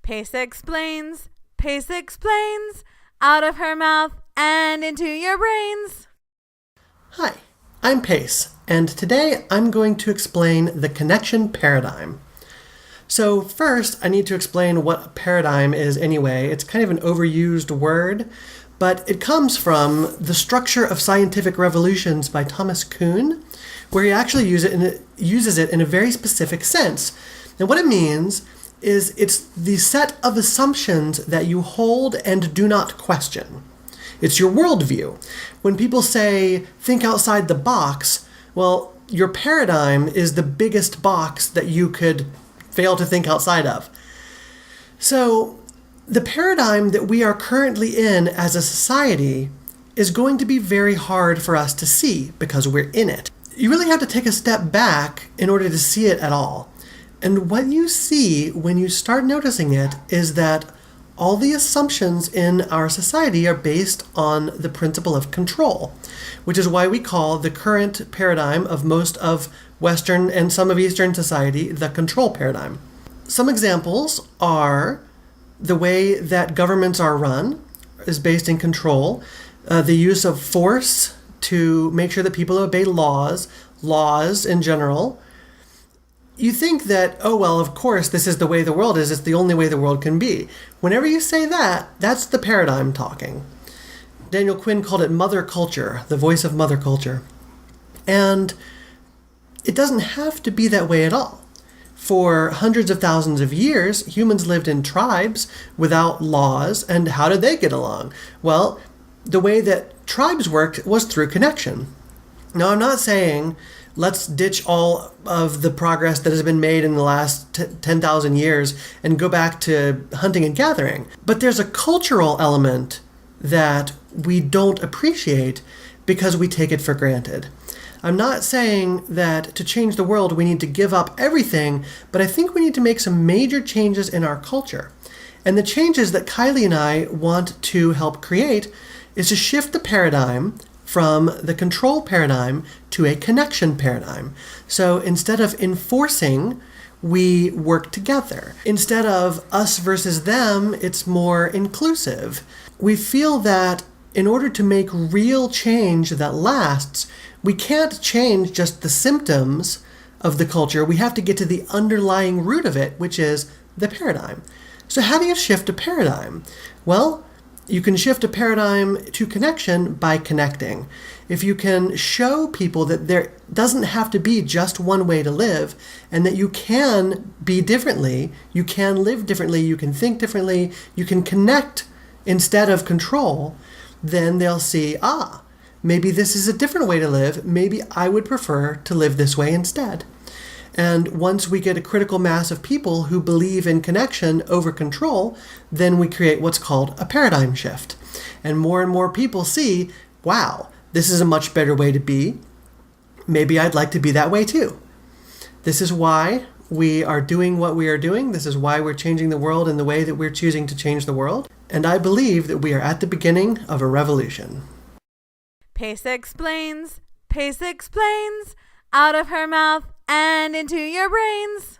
Pace explains, Pace explains, out of her mouth and into your brains. Hi, I'm Pace, and today I'm going to explain the connection paradigm. So first, I need to explain what a paradigm is anyway. It's kind of an overused word, but it comes from The Structure of Scientific Revolutions by Thomas Kuhn, where he actually uses it in a very specific sense. And what it means is it's the set of assumptions that you hold and do not question. It's your worldview. When people say, think outside the box, well, your paradigm is the biggest box that you could fail to think outside of. So the paradigm that we are currently in as a society is going to be very hard for us to see because we're in it. You really have to take a step back in order to see it at all. And what you see when you start noticing it is that all the assumptions in our society are based on the principle of control, which is why we call the current paradigm of most of Western and some of Eastern society the control paradigm. Some examples are the way that governments are run is based in control, the use of force to make sure that people obey laws in general. You think that, oh, well, of course, this is the way the world is. It's the only way the world can be. Whenever you say that, that's the paradigm talking. Daniel Quinn called it mother culture, the voice of mother culture. And it doesn't have to be that way at all. For hundreds of thousands of years, humans lived in tribes without laws, and how did they get along? Well, the way that tribes worked was through connection. Now, I'm not saying let's ditch all of the progress that has been made in the last 10,000 years and go back to hunting and gathering. But there's a cultural element that we don't appreciate because we take it for granted. I'm not saying that to change the world we need to give up everything, but I think we need to make some major changes in our culture. And the changes that Kylie and I want to help create is to shift the paradigm from the control paradigm to a connection paradigm. So instead of enforcing, we work together. Instead of us versus them, it's more inclusive. We feel that in order to make real change that lasts, we can't change just the symptoms of the culture. We have to get to the underlying root of it, which is the paradigm. So how do you shift a paradigm? Well, you can shift a paradigm to connection by connecting. If you can show people that there doesn't have to be just one way to live and that you can be differently, you can live differently, you can think differently, you can connect instead of control, then they'll see, maybe this is a different way to live. Maybe I would prefer to live this way instead. And once we get a critical mass of people who believe in connection over control, then we create what's called a paradigm shift. And more people see, wow, this is a much better way to be. Maybe I'd like to be that way too. This is why we are doing what we are doing. This is why we're changing the world in the way that we're choosing to change the world. And I believe that we are at the beginning of a revolution. Pace explains, out of her mouth and into your brains.